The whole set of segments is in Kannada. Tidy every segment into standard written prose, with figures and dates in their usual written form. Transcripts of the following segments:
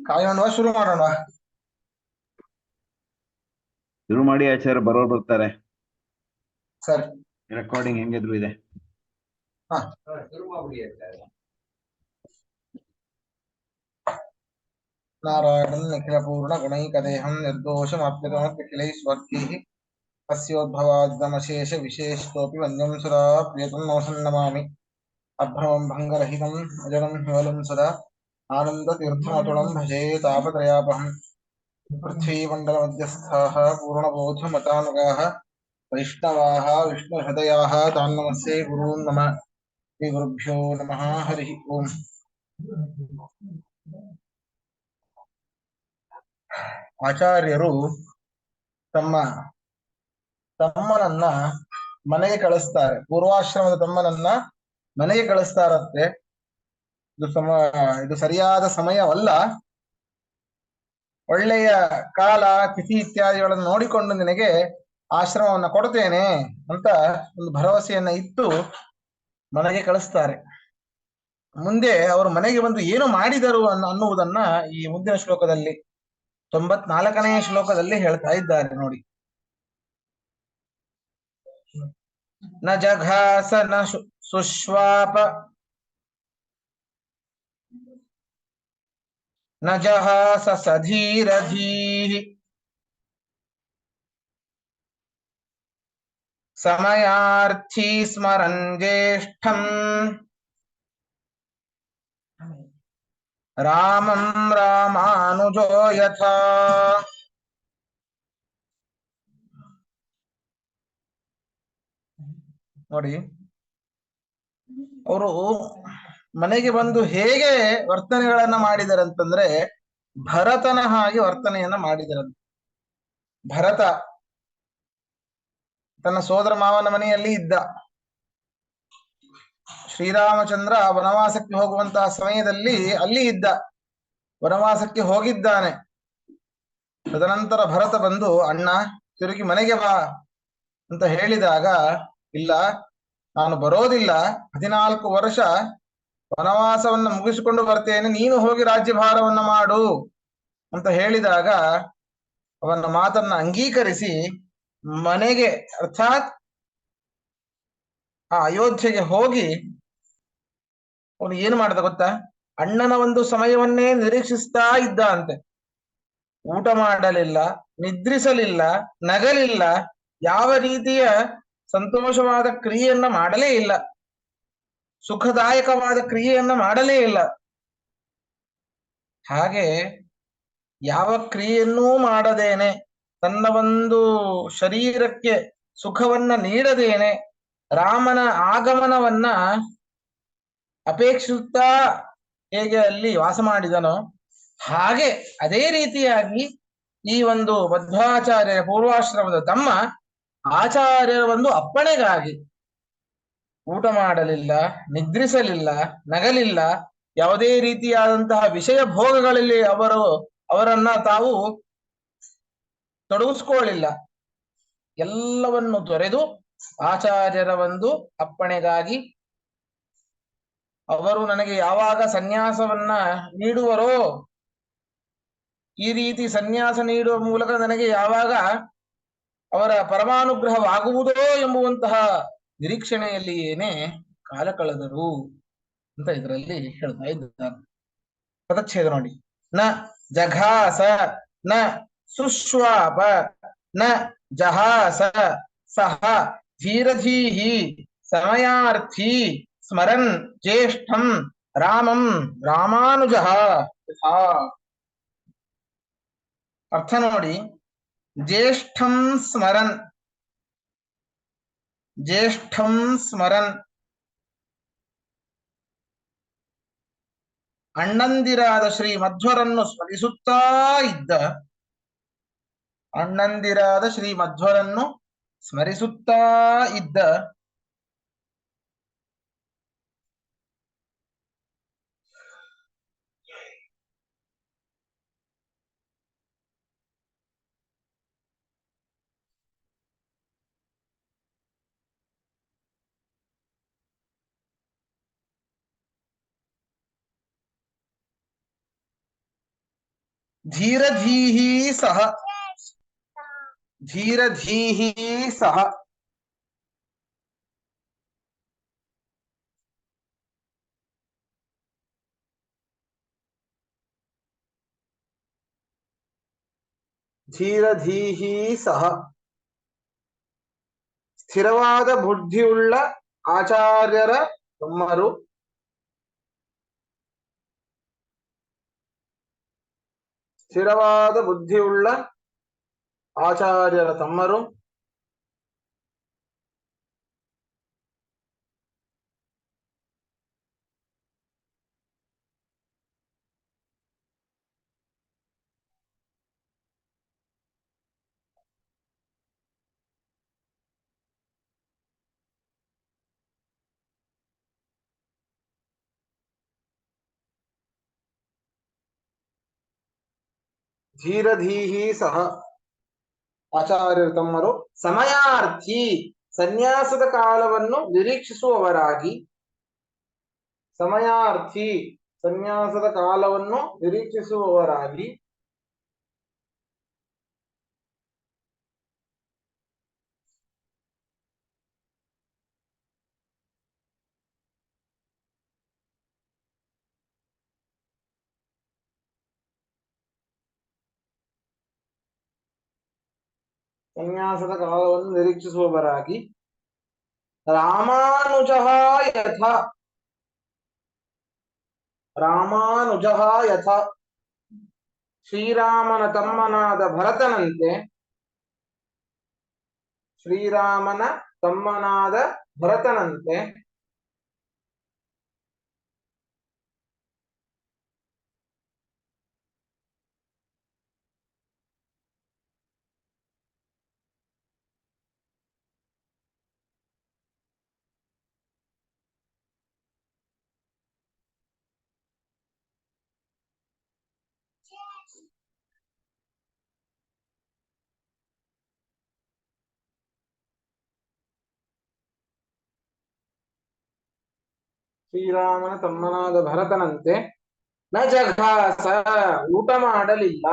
ಕಾಯೋಣವಾ ಶುರು ಮಾಡೋಣವಾ? ಶುರು ಮಾಡಿ ಆಚಾರ್ಯ ಬರೋರು ಬರ್ತಾರೆ. ಸರಿ. ರೆಕಾರ್ಡಿಂಗ್ ಹೆಂಗಿದ್ರು ಇದೆ. ಹಾ, ನಾರಾಯಣಂ ನಿಖಿಲ ಪೂರ್ಣ ಗುಣೈಕದೇಹಂ ನಿರ್ದೋಷಮಪ್ಯತಮಖಿಲೈಸ್ವರ್ಗೈಃ ಅಸ್ಯೋದ್ಭವಾದಿದಮಶೇಷ ವಿಶೇಷತೋಪಿ ವನ್ಯಂ ಸದಾ ಪ್ರಿಯತಂ ನಮಸಂ ನಮಾಮಿ. ಅಭ್ರಮಂ ಭಂಗರಹಿತಂ ಅಜಡಂ ಹಿಮಲಂ ಸದಾ ಆನಂದತೀರ್ಥಮತುಳಂ ಭಜೇ ತಾಪತ್ರಯಾಪಹಂ. ಪೃಥ್ವೀಮಂಡಲಮಧ್ಯಸ್ಥಾಃ ಪೂರ್ಣಬೋಧಮತಾನುಗಾಃ ವೈಷ್ಣವಾಃ ವಿಷ್ಣುಹೃದಯಾಃ ತಾನ್ ನಮಸ್ಸೇ ಗುರೂನ್ ನಮ. ಶ್ರೀ ಗುರುಭ್ಯೋ ನಮಃ. ಹರಿ ಓಂ. ಆಚಾರ್ಯರು ತಮ್ಮ ತಮ್ಮನನ್ನ ಮನೆಗೆ ಕಳಿಸ್ತಾರೆ. ಪೂರ್ವಾಶ್ರಮದ ತಮ್ಮನನ್ನ ಮನೆಗೆ ಕಳಿಸ್ತಾರಂತೆ. ಇದು ಸರಿಯಾದ ಸಮಯವಲ್ಲ, ಒಳ್ಳೆಯ ಕಾಲ ತಿಥಿ ಇತ್ಯಾದಿಗಳನ್ನು ನೋಡಿಕೊಂಡು ನಿನಗೆ ಆಶ್ರಮವನ್ನ ಕೊಡ್ತೇನೆ ಅಂತ ಒಂದು ಭರವಸೆಯನ್ನ ಇಟ್ಟು ಮನೆಗೆ ಕಳಿಸ್ತಾರೆ. ಮುಂದೆ ಅವರು ಮನೆಗೆ ಬಂದು ಏನು ಮಾಡಿದರು ಅನ್ನುವುದನ್ನ ಈ ಮುಂದಿನ ಶ್ಲೋಕದಲ್ಲಿ 94ನೇ ಶ್ಲೋಕದಲ್ಲಿ ಹೇಳ್ತಾ ಇದ್ದಾರೆ ನೋಡಿ. ನ ಜಘಾಸ ನ ಸುಶ್ವಾಪ ನ ಜಹಾಸ ಸಧೀರಧೀಃ ಸಮಯಾರ್ಥಿ ಸ್ಮರನ್ ಜ್ಯೇಷ್ಠಂ ರಾಮಂ ರಾಮಾನುಜೋ ಯಥಾ. ನೋಡಿ, ಅವರು ಮನೆಗೆ ಬಂದು ಹೇಗೆ ವರ್ತನೆಗಳನ್ನ ಮಾಡಿದರಂತಂದ್ರೆ ಭರತನ ಹಾಗೆ ವರ್ತನೆಯನ್ನ ಮಾಡಿದರಂತೆ. ಭರತ ತನ್ನ ಸೋದರ ಮಾವನ ಮನೆಯಲ್ಲಿ ಇದ್ದ. ಶ್ರೀರಾಮಚಂದ್ರ ವನವಾಸಕ್ಕೆ ಹೋಗುವಂತಹ ಸಮಯದಲ್ಲಿ ಅಲ್ಲಿ ಇದ್ದ, ವನವಾಸಕ್ಕೆ ಹೋಗಿದ್ದಾನೆ. ತದನಂತರ ಭರತ ಬಂದು ಅಣ್ಣ ತಿರುಗಿ ಮನೆಗೆ ಬಾ ಅಂತ ಹೇಳಿದಾಗ, ಇಲ್ಲ ನಾನು ಬರೋದಿಲ್ಲ, 14 ವರ್ಷ ವನವಾಸವನ್ನ ಮುಗಿಸಿಕೊಂಡು ಬರ್ತೇನೆ, ನೀನು ಹೋಗಿ ರಾಜ್ಯಭಾರವನ್ನ ಮಾಡು ಅಂತ ಹೇಳಿದಾಗ ಅವನ ಮಾತನ್ನ ಅಂಗೀಕರಿಸಿ ಮನೆಗೆ ಅರ್ಥಾತ್ ಆ ಅಯೋಧ್ಯೆಗೆ ಹೋಗಿ ಅವನು ಏನು ಮಾಡ್ದ ಗೊತ್ತಾ? ಅಣ್ಣನ ಒಂದು ಸಮಯವನ್ನೇ ನಿರೀಕ್ಷಿಸ್ತಾ ಇದ್ದ ಅಂತೆ. ಊಟ ಮಾಡಲಿಲ್ಲ, ನಿದ್ರಿಸಲಿಲ್ಲ, ನಗಲಿಲ್ಲ, ಯಾವ ರೀತಿಯ ಸಂತೋಷವಾದ ಕ್ರಿಯೆಯನ್ನ ಮಾಡಲೇ ಇಲ್ಲ, ಸುಖದಾಯಕವಾದ ಕ್ರಿಯೆಯನ್ನ ಮಾಡಲೇ ಇಲ್ಲ. ಹಾಗೆ ಯಾವ ಕ್ರಿಯೆಯನ್ನೂ ಮಾಡದೇನೆ, ತನ್ನ ಒಂದು ಶರೀರಕ್ಕೆ ಸುಖವನ್ನ ನೀಡದೇನೆ ರಾಮನ ಆಗಮನವನ್ನ ಅಪೇಕ್ಷಿಸುತ್ತಾ ಹೇಗೆ ಅಲ್ಲಿ ವಾಸ ಮಾಡಿದನೋ ಹಾಗೆ ಅದೇ ರೀತಿಯಾಗಿ ಈ ಒಂದು ಮಧ್ವಾಚಾರ್ಯರ ಪೂರ್ವಾಶ್ರಮದ ತಮ್ಮ ಆಚಾರ್ಯರ ಒಂದು ಅಪ್ಪಣೆಗಾಗಿ ಊಟ ಮಾಡಲಿಲ್ಲ, ನಿದ್ರಿಸಲಿಲ್ಲ, ನಗಲಿಲ್ಲ, ಯಾವುದೇ ರೀತಿಯಾದಂತಹ ವಿಷಯ ಭೋಗಗಳಲ್ಲಿ ಅವರನ್ನ ತಾವು ತೊಡಗಿಸ್ಕೊಳ್ಳಿಲ್ಲ. ಎಲ್ಲವನ್ನು ತೊರೆದು ಆಚಾರ್ಯರ ಒಂದು ಅಪ್ಪಣೆಗಾಗಿ, ಅವರು ನನಗೆ ಯಾವಾಗ ಸನ್ಯಾಸವನ್ನ ನೀಡುವರೋ, ಈ ರೀತಿ ಸನ್ಯಾಸ ನೀಡುವ ಮೂಲಕ ನನಗೆ ಯಾವಾಗ ಅವರ ಪರಮಾನುಗ್ರಹವಾಗುವುದೋ ಎಂಬುವಂತಹ ನಿರೀಕ್ಷಣೆಯಲ್ಲಿಯೇನೆ ಕಾಲ ಕಳೆದರು ಅಂತ ಇದರಲ್ಲಿ ಹೇಳ್ತಾ ಇದ್ದಾರೆ. ಪದಚ್ಛೇದ ನೋಡಿ. ನ ಜಘಾಸ ನ ಸುಶ್ವಾಪ ನ ಜಹಾಸ ಸಹ ಧೀರಧೀಹಿ ಸಮಯಾರ್ಥಿ ಸ್ಮರನ್ ಜ್ಯೇಷ್ಠಂ ರಾಮಂ ರಾಮಾನುಜಃ ಯಥಾ. ಅರ್ಥ ನೋಡಿ. ಜ್ಯೇಷ್ಠಂ ಸ್ಮರನ್, ಜ್ಯೇಷ್ಠಂ ಸ್ಮರನ್, ಅಣ್ಣಂದಿರಾದ ಶ್ರೀ ಮಧ್ವರನ್ನು ಸ್ಮರಿಸುತ್ತಾ ಇದ್ದ, ಅಣ್ಣಂದಿರಾದ ಶ್ರೀ ಮಧ್ವರನ್ನು ಸ್ಮರಿಸುತ್ತಾ ಇದ್ದ ಧೀರಧೀಹಿ ಸಹ ಧೀರಧೀಹಿ ಸಹ ಧೀರಧೀಹಿ ಸಹ ಸ್ಥಿರವಾದ ಬುದ್ಧಿಯುಳ್ಳ ಆಚಾರ್ಯರ ತಮ್ಮರು ಸ್ಥಿರವಾದ ಬುದ್ಧಿಯುಳ್ಳ ಆಚಾರ್ಯರ ತಮ್ಮರು ಧೀರಧೀಹಿ ಸಹ ಆಚಾರ್ಯರ ತಮ್ಮರು ಸಮಯಾರ್ಥಿ ಸನ್ಯಾಸದ ಕಾಲವನ್ನು ನಿರೀಕ್ಷಿಸುವವರಾಗಿ ಸಮಯಾರ್ಥಿ ಸನ್ಯಾಸದ ಕಾಲವನ್ನು ನಿರೀಕ್ಷಿಸುವವರಾಗಿ ಸನ್ಯಾಸದ ಕಾಲವನ್ನು ನಿರೀಕ್ಷಿಸುವವರಾಗಿ ರಾಮಾನುಜ ಯಥ ರಾಮಾನುಜ ಯಥ ಶ್ರೀರಾಮನ ತಮ್ಮನಾದ ಭರತನಂತೆ ಶ್ರೀರಾಮನ ತಮ್ಮನಾದ ಭರತನಂತೆ ಶ್ರೀರಾಮನ ತಮ್ಮನಾದ ಭರತನಂತೆ ನ ಜಘಾಸ ಊಟ ಮಾಡಲಿಲ್ಲ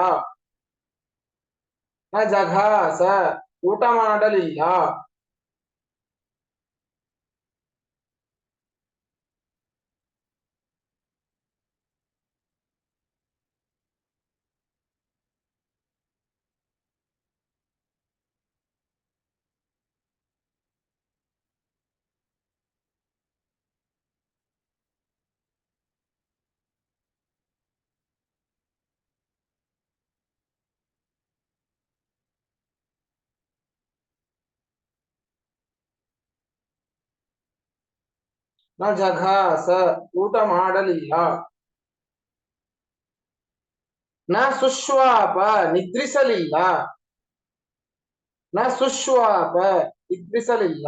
ನ ಜಘಾಸ ಊಟ ಮಾಡಲಿಲ್ಲ ನ ಜಘಾಸ ಊಟ ಮಾಡಲಿಲ್ಲ ನ ಸುಶ್ವಾಪ ನಿದ್ರಿಸಲಿಲ್ಲ ನ ಸುಶ್ವಾಪ ನಿದ್ರಿಸಲಿಲ್ಲ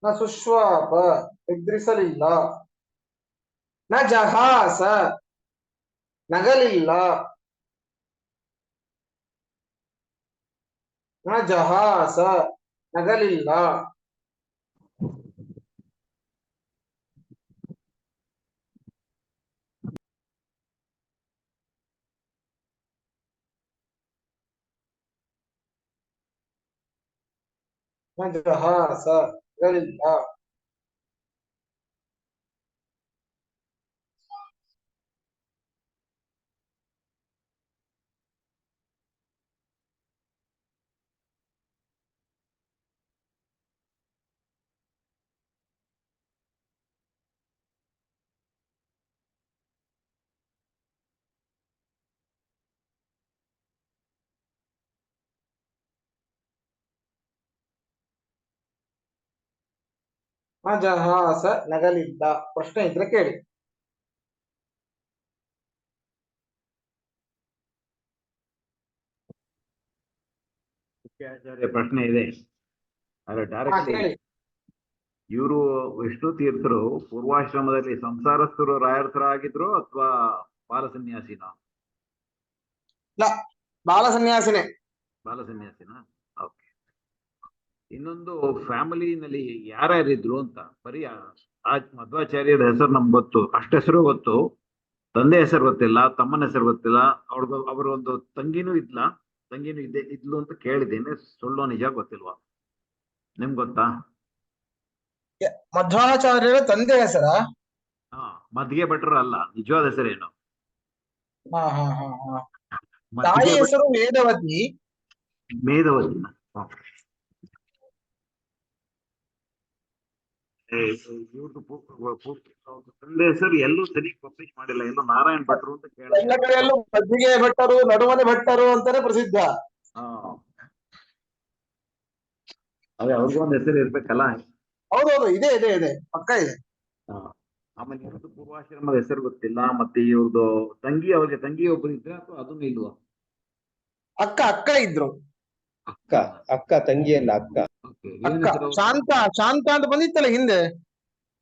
ನ ಸುಶ್ವಾಪ ನಿದ್ರಿಸಲಿಲ್ಲ ನ ಜಹಾಸ ನಗಲಿಲ್ಲ ನ ಜಹಾಸ ನಗಲಿಲ್ಲ ನ ಜಹಾಸ ನಗಲಿಲ್ಲ ನ ಜಹಾಸ ನಗಲಿಲ್ಲ ಪ್ರಶ್ನೆ ಇದ್ರೆ ಕೇಳಿ ಮುಖ್ಯ ಆಚಾರ್ಯ ಪ್ರಶ್ನೆ ಇದೆ. ಆದ್ರೆ ಹಾ ಡೈರೆಕ್ಟ್ಲಿ ಕೇಳಿ ಇವರು ವಿಷ್ಣು ತೀರ್ಥರು ಪೂರ್ವಾಶ್ರಮದಲ್ಲಿ ಸಂಸಾರಸ್ಥರು ರಾಯರ್ಥರ ಆಗಿದ್ರು ಅಥವಾ ಬಾಲ ಸನ್ಯಾಸಿನ? ಇಲ್ಲ, ಬಾಲ ಸನ್ಯಾಸಿನೇ. ಬಾಲ ಸನ್ಯಾಸಿನ. ಓಕೆ. ಇನ್ನೊಂದು ಫ್ಯಾಮಿಲಿನಲ್ಲಿ ಯಾರ್ಯಾರಿದ್ರು ಅಂತ ಬರೀ ಆ ಮಧ್ವಾಚಾರ್ಯರ ಹೆಸರು ನಮ್ಗೆ ಗೊತ್ತು, ಅಷ್ಟ ಹೆಸರು ಗೊತ್ತು. ತಂದೆ ಹೆಸರು ಗೊತ್ತಿಲ್ಲ, ತಮ್ಮನ ಹೆಸರು ಗೊತ್ತಿಲ್ಲ. ಅವ್ರ ಒಂದು ತಂಗಿನೂ ಇದ್ಲು ಅಂತ ಕೇಳಿದ್ದೇನೆ. ಸುಳ್ಳೋ ನಿಜ ಗೊತ್ತಿಲ್ವಾ? ನಿಮ್ಗೆ ಗೊತ್ತಾ? ಮಧ್ವಾಚಾರ್ಯರ ತಂದೆ ಹೆಸರ? ಹಾ, ಮದ್ಗೆ ಭಟ್ರು ಅಲ್ಲ, ನಿಜವಾದ ಹೆಸರೇನು? ಹಾ ಹಾ ಹಾ ಹಾ. ತಾಯಿ ಮದ್ಗೆ ಭಟ್ ಹೆಸರು ವೇದವತಿ. ಮೇಧವತಿನ? ಇವ್ರದ್ದು ತಂದೆ ಹೆಸರು ಎಲ್ಲೂ ಸರಿ ಪಬ್ಲಿಷ್ ಮಾಡಿಲ್ಲ. ಎಲ್ಲೋ ನಾರಾಯಣ್ ಭಟ್ರು ಅಂತ ಎಲ್ಲ ಕೇಳಿದೆ. ಕಡೆಯಲ್ಲೂ ಮಜ್ಜಿಗೆ ಭಟ್ಟರು, ನಡುಮನೆ ಭಟ್ಟರು ಅಂತಾನೆ ಪ್ರಸಿದ್ಧ. ಹಾ, ಅದೇ ಅವ್ರಿಗೂ ಒಂದು ಹೆಸರು ಇರ್ಬೇಕಲ್ಲ. ಹೌದೌದು, ಇದೆ ಇದೆ ಇದೆ, ಪಕ್ಕ ಇದೆ. ಹಾ. ಆಮೇಲೆ ಇವ್ರದ್ದು ಪೂರ್ವಾಶ್ರಮದ ಹೆಸರು ಗೊತ್ತಿಲ್ಲ. ಮತ್ತೆ ಇವ್ರದ್ದು ಅವ್ರಿಗೆ ತಂಗಿ ಒಬ್ರು ಇದ್ರೆ ಅಥವಾ ಅದನ್ನು ಇಲ್ವಾ? ಅಕ್ಕ ಇದ್ರು. ಅಕ್ಕ ತಂಗಿಯಲ್ಲ, ಅಕ್ಕ. ಓಕೆ. ಏನ್ ಅಕ್ಕ ಹೆಸರು? ಶಾಂತ ಅಂತ ಬಂದಿತ್ತಲ್ಲ ಹಿಂದೆ.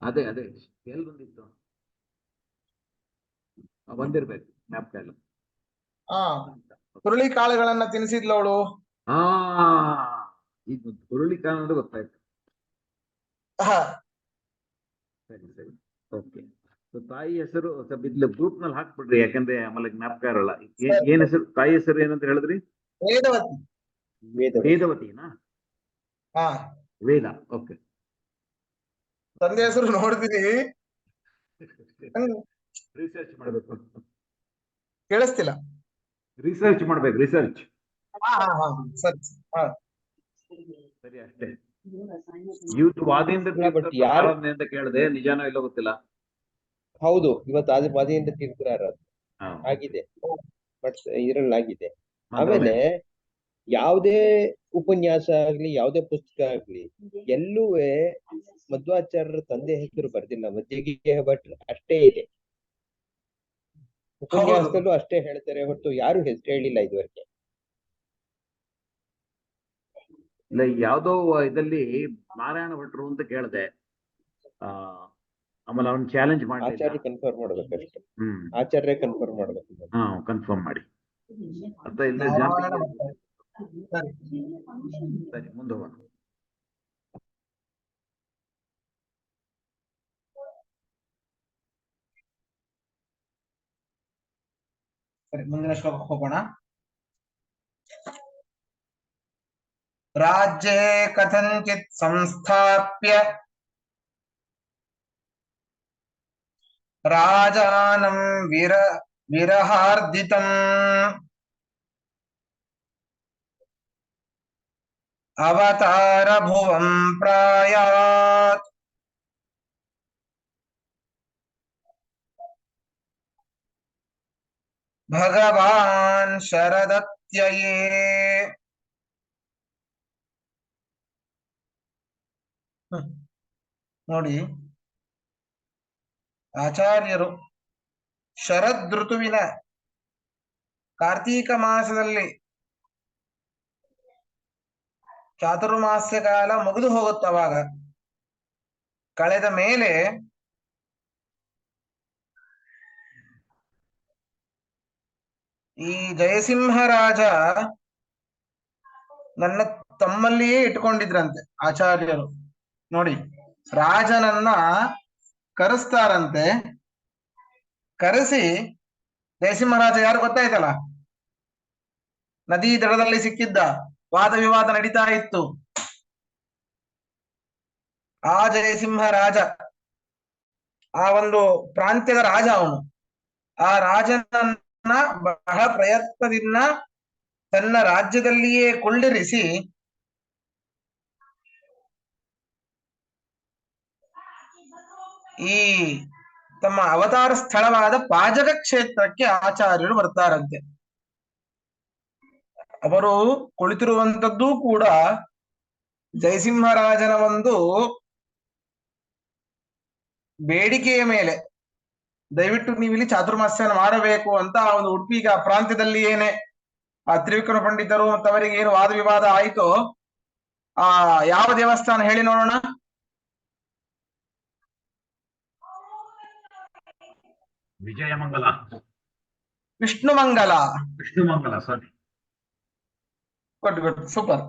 ಅದೇ ಎಲ್ಲಿ ಬಂದಿತ್ತು? ಬಂದಿರ್ಬೇಕು, ಜ್ಞಾಪಕ ಇಲ್ಲ. ಹಾ, ಹುರುಳಿ ಕಾಳುಗಳನ್ನ ತಿನ್ನಿಸಿದ್ಲವಳು. ಹಾ, ಈಗ ಹುರುಳಿ ಕಾಲ ಗೊತ್ತಾಯ್ತು. ಹಾ, ಸರಿ. ಓಕೆ. ತಾಯಿ ಹೆಸರು ಸ್ವಲ್ಪ ಇದ್ಲ ಗ್ರೂಪ್ ನಲ್ಲಿ ಹಾಕ್ಬಿಡ್ರಿ, ಯಾಕಂದ್ರೆ ಆಮೇಲೆ ಜ್ಞಾಪಕ ಇರಲ್ಲ. ಏನ್ ಹೆಸರು? ತಾಯಿ ಹೆಸರು ಏನಂತ ಹೇಳಿದ್ರಿ? ವೇದವತಿ. ವೇದವತಿನಾ? ಹಾ, ವೇದ. ಓಕೆ. ತಂದೆ ಹೆಸರು ನೋಡ್ತೀನಿ. ರಿಸರ್ಚ್ ಮಾಡ್ಬೇಕು. ಕೇಳಿಸ್ತಿಲ್ಲ. Research research. ಹಾ ಹಾ ಹಾ, ಸರಿ. ಹಾ, ಸರಿ, ಅಷ್ಟೇ. ಯೂತ್ ವಾದಿಂದ But ಯಾರು- ಆರಾಧನೆ ಅಂತ ಕೇಳಿದೆ, ನಿಜಾನೋ ಇಲ್ಲೋ ಗೊತ್ತಿಲ್ಲ. ಹೌದು, ಇವತ್ತು ಆದ್ರೆ ಮದಿಯಿಂದ ತೀರ್ಥರಾರ ಹಾ. ಆಗಿದೆ, ಬಟ್ ಇದ್ರಲ್ಲಾಗಿದೆ. ಮತ್ತೆ ಆಮೇಲೆ ಯಾವುದೇ ಉಪನ್ಯಾಸ ಆಗ್ಲಿ, ಯಾವುದೇ ಪುಸ್ತಕ ಆಗ್ಲಿ, ಎಲ್ಲೂ ಮಧ್ವಾಚಾರ್ಯರ ತಂದೆ ಹೆಸರು ಬರ್ದಿಲ್ಲ. ಮಜ್ಜಿಗೆ ಭಟ್ ಅಷ್ಟೇ ಇದೆ. ಉಪನ್ಯಾಸದಲ್ಲೂ ಅಷ್ಟೇ ಹೇಳ್ತಾರೆ ಹೊರತು ಯಾರು ಹೆಸರು ಹೇಳಿಲ್ಲ ಇದುವರೆಗೆ. ಇಲ್ಲ, ಯಾವ್ದೋ ಇದಲ್ಲಿ ನಾರಾಯಣ ಭಟ್ರು ಅಂತ ಕೇಳಿದೆ. ಆಮೇಲೆ ಅವ್ನ ಚಾಲೆಂಜ್ ಮಾಡಿ ಆಚಾರ್ಯ ಕನ್ಫರ್ಮ್ ಮಾಡ್ಬೇಕಷ್ಟೇ. ಹ್ಮ್. ಆಚಾರ್ಯ ಕನ್ಫರ್ಮ್ ಮಾಡ್ಬೇಕು. ಹಾ, ಕನ್ಫರ್ಮ್ ಮಾಡಿ ಅಂತ. ಇಲ್ಲ ನಾರಾಯಣ ಭಟ್ರು. ಸರಿ. ಸರಿ, ಮುಂದೆ ಹೋಗೋಣ. ಸರಿ, ಮುಂದಿನ ಶ್ಲೋಕಕ್ಕೆ ಹೋಗೋಣ. ರಾಜ್ಯೇ ಕಥಂಚಿತ್ ಸಂಸ್ಥಾಪ್ಯ ರಾಜಾನಂ ವಿರಹಾರ್ದಿತಂ ಅವತಾರ ಭುವಂ ಪ್ರಾಯಾತ್ ಭಗವಾನ್ ಶರದತ್ಯಯೇ. ನೋಡಿ, ಆಚಾರ್ಯರು ಶರದ್ ಋತುವಿನ ಕಾರ್ತೀಕ ಮಾಸದಲ್ಲಿ ಚಾತುರ್ಮಾಸ್ಯ ಕಾಲ ಮುಗಿದು ಹೋಗುತ್ತವಾಗ ಕಳೆದ ಮೇಲೆ ಈ ಜಯಸಿಂಹರಾಜ ನನ್ನ ತಮ್ಮಲ್ಲಿಯೇ ಇಟ್ಕೊಂಡಿದ್ರಂತೆ ಆಚಾರ್ಯರು. ನೋಡಿ, ರಾಜನನ್ನ ಕರೆಸ್ತಾರಂತೆ. ಕರೆಸಿ, ಜಯಸಿಂಹರಾಜ ಯಾರು ಗೊತ್ತಾಯ್ತಲ್ಲ, ನದಿ ದಡದಲ್ಲಿ ಸಿಕ್ಕಿದ್ದ, ವಾದ ವಿವಾದ ನಡೀತಾ ಇತ್ತು. ಆ ಜಯಸಿಂಹರಾಜ, ಆ ಒಂದು ಪ್ರಾಂತ್ಯದ ರಾಜ ಅವನು. ಆ ರಾಜನನ್ನ ಬಹಳ ಪ್ರಯತ್ನದಿಂದ ತನ್ನ ರಾಜ್ಯದಲ್ಲಿಯೇ ಕುಳ್ಳಿರಿಸಿ ಈ ತಮ್ಮ ಅವತಾರ ಸ್ಥಳವಾದ ಪಾಜಕ ಕ್ಷೇತ್ರಕ್ಕೆ ಆಚಾರ್ಯರು ಬರ್ತಾರಂತೆ. ಅವರು ಕುಳಿತಿರುವಂತದ್ದು ಕೂಡ ಜಯಸಿಂಹರಾಜನ ಒಂದು ಬೇಡಿಕೆಯ ಮೇಲೆ. ದಯವಿಟ್ಟು ನೀವಿಲ್ಲಿ ಚಾತುರ್ಮಾಸ್ಯನ ಮಾಡಬೇಕು ಅಂತ ಆ ಒಂದು ಉಡುಪಿಗ ಪ್ರಾಂತ್ಯದಲ್ಲಿ ಏನೇ ಆ ತ್ರಿವಿಕ್ರಮ ಪಂಡಿತರು ಮತ್ತು ಅವರಿಗೆ ಏನು ವಾದ ವಿವಾದ ಆಯಿತೋ, ಆ ಯಾವ ದೇವಸ್ಥಾನ ಹೇಳಿ ನೋಡೋಣ? Vijayamangala, Vishnumangala. Vishnumangala, sorry. Good good, super.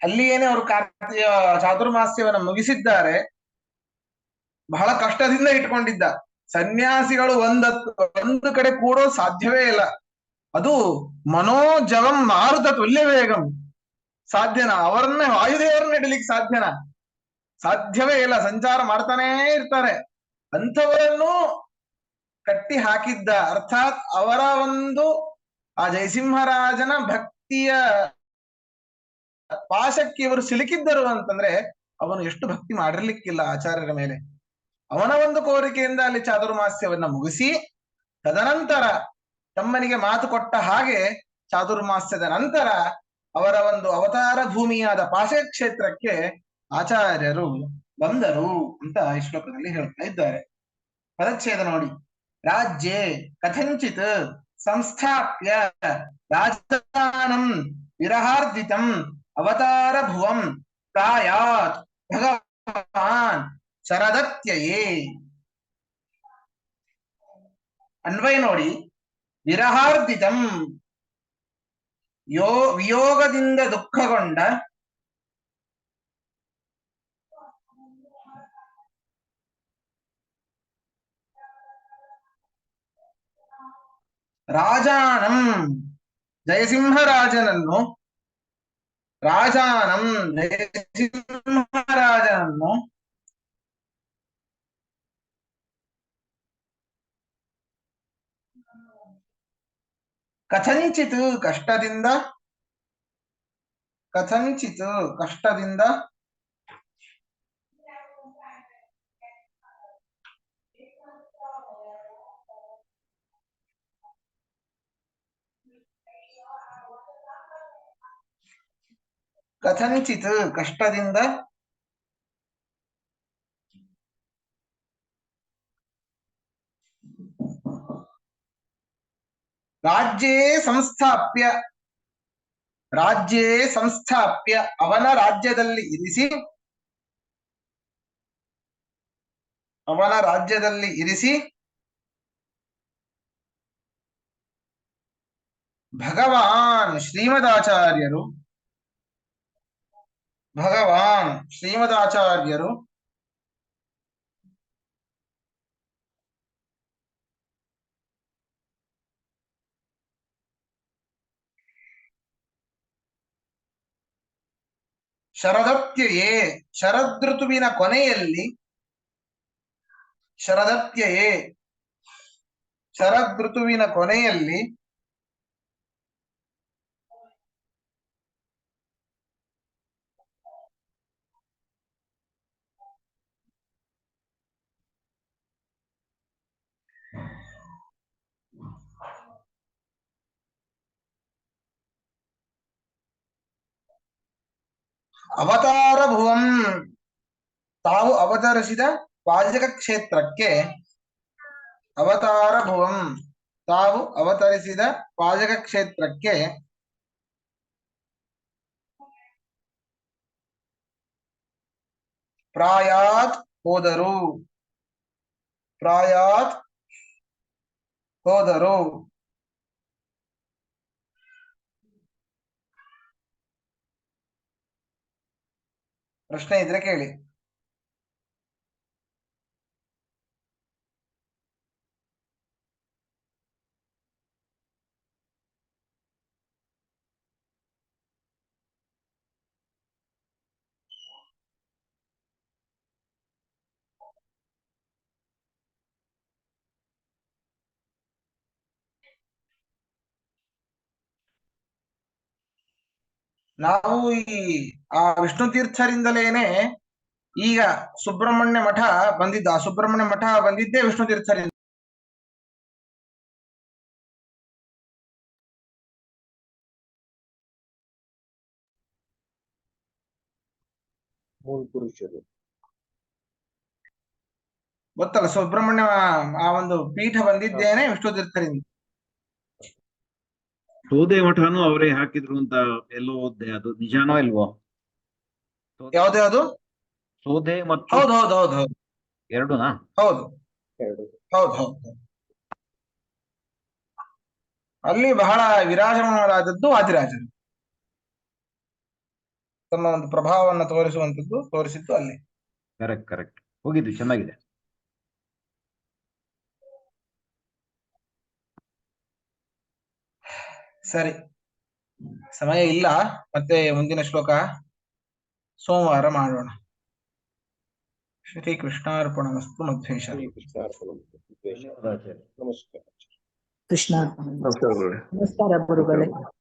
ಅಲ್ಲಿಯೇನೆ ಅವರು ಕಾರ್ತಿಕ ಚಾತುರ್ಮಾಸ್ಯವನ್ನು ಮುಗಿಸಿದ್ದಾರೆ. ಬಹಳ ಕಷ್ಟದಿಂದ ಇಟ್ಕೊಂಡಿದ್ದ. ಸನ್ಯಾಸಿಗಳು ಒಂದು ಕಡೆ ಕೂಡೋ ಸಾಧ್ಯವೇ ಇಲ್ಲ. ಅದು ಮನೋಜವಂ ಮಾರುತ ತುಲ್ಯ ವೇಗಂ. ಸಾಧ್ಯನಾ? ಅವರನ್ನೇ ವಾಯುದೇವರನ್ನ ಹಿಡಿಲಿಕ್ಕೆ ಸಾಧ್ಯನಾ? ಸಾಧ್ಯವೇ ಇಲ್ಲ. ಸಂಚಾರ ಮಾಡ್ತಾನೇ ಇರ್ತಾರೆ. ಅಂಥವರನ್ನು ಕಟ್ಟಿ ಹಾಕಿದ್ದ. ಅರ್ಥಾತ್ ಅವರ ಒಂದು ಆ ಜಯಸಿಂಹರಾಜನ ಭಕ್ತಿಯ ಪಾಶಕ್ಕೆ ಇವರು ಸಿಲುಕಿದ್ದರು ಅಂತಂದ್ರೆ ಅವನು ಎಷ್ಟು ಭಕ್ತಿ ಮಾಡಿರ್ಲಿಕ್ಕಿಲ್ಲ ಆಚಾರ್ಯರ ಮೇಲೆ. ಅವನ ಒಂದು ಕೋರಿಕೆಯಿಂದ ಅಲ್ಲಿ ಚಾತುರ್ಮಾಸ್ಯವನ್ನ ಮುಗಿಸಿ, ತದನಂತರ ತಮ್ಮನಿಗೆ ಮಾತು ಕೊಟ್ಟ ಹಾಗೆ ಚಾತುರ್ಮಾಸ್ಯದ ನಂತರ ಅವರ ಒಂದು ಅವತಾರ ಭೂಮಿಯಾದ ಪಾಶೆ ಕ್ಷೇತ್ರಕ್ಕೆ ಆಚಾರ್ಯರು ಬಂದರು ಅಂತ ಈ ಶ್ಲೋಕದಲ್ಲಿ ಹೇಳ್ತಾ ಇದ್ದಾರೆ. ಪದಚ್ಛೇದ ನೋಡಿ. ರಾಜ್ಯೆ ಕಥಂಚಿತ್ ಸಂಸ್ಥಾಪ್ಯ ರಾಜಧಾನಂ ವಿರಹಾರ್ದಿತಂ ಅವತಾರ ಭುವಂ ಪ್ರಾಯಾತ್ ಭಗವಾನ್ ಶರದತ್ಯಯೇ. ಅನ್ವಯ ನೋಡಿ. ವಿರಹಾರ್ದಿತಂ, ವಿಯೋಗದಿಂದ ದುಃಖಗೊಂಡ, ರಾಜಾನಂ ಜಯಸಿಂಹರಾಜನನ್ನು, ಜಯಸಿಂಹರಾಜನನ್ನು ಕಥಂಚಿತ್ ಕಷ್ಟದಿಂದ ರಾಜ್ಯೇ ಸಂಸ್ಥಾಪ್ಯ ಅವನ ರಾಜ್ಯದಲ್ಲಿ ಇರಿಸಿ ಭಗವಾನ್ ಶ್ರೀಮದಾಚಾರ್ಯರು ಶರದತ್ಯಯೇ ಶರದೃತುವಿನ ಕೊನೆಯಲ್ಲಿ ಅವತಾರ ಭುವಂ ತಾವು ಅವತರಿಸಿದ ಪಾಜಕ ಕ್ಷೇತ್ರಕ್ಕೆ ಪ್ರಾಯಾತ್ ಹೋದರು. ಪ್ರಶ್ನೆ ಇದ್ರೆ ಕೇಳಿ. ನಾವು ಆ ವಿಷ್ಣು ತೀರ್ಥರಿಂದಲೇನೆ ಈಗ ಸುಬ್ರಹ್ಮಣ್ಯ ಮಠ ಬಂದಿದ್ದ. ಆ ಸುಬ್ರಹ್ಮಣ್ಯ ಮಠ ಬಂದಿದ್ದೇ ವಿಷ್ಣು ತೀರ್ಥರಿಂದ. ಮೂಲ ಪುರುಷರು ಗೊತ್ತಲ್ಲ, ಸುಬ್ರಹ್ಮಣ್ಯ ಆ ಒಂದು ಪೀಠ ಬಂದಿದ್ದೇನೆ ವಿಷ್ಣು ತೀರ್ಥರಿಂದ. ಸೋದೆ ಮಠನು ಅವರೇ ಹಾಕಿದ್ರು ಅಂತ ಎಲ್ಲೋ ಓದ್ದೆ. ಅದು ನಿಜಾನೋ ಇಲ್ವೋ? ಯಾವ್ದು? ಸೋದೆ ಮತ್ತು ಹೌದು ಎರಡುನಾ? ಹೌದು. ಅಲ್ಲಿ ಬಹಳ ವಿರಾಜಮಾನರಾದದ್ದು ವಾದಿರಾಜರು. ತಮ್ಮ ಒಂದು ಪ್ರಭಾವವನ್ನು ತೋರಿಸಿದ್ದು ಅಲ್ಲಿ. ಕರೆಕ್ಟ್ ಕರೆಕ್ಟ್, ಹೋಗಿದ್ದು ಚೆನ್ನಾಗಿದೆ. ಸರಿ, ಸಮಯ ಇಲ್ಲ, ಮತ್ತೆ ಮುಂದಿನ ಶ್ಲೋಕ ಸೋಮವಾರ ಮಾಡೋಣ. ಶ್ರೀ ಕೃಷ್ಣಾರ್ಪಣಮಸ್ತು. ಮಧ್ವೇಶ. ಶ್ರೀಕೃಷ್ಣಾರ್ಪಣಮಸ್ತು. ನಮಸ್ಕಾರ. ಕೃಷ್ಣ. ನಮಸ್ಕಾರ ಗುರುಗಳೇ. ನಮಸ್ಕಾರ ಗುರುಗಳೇ.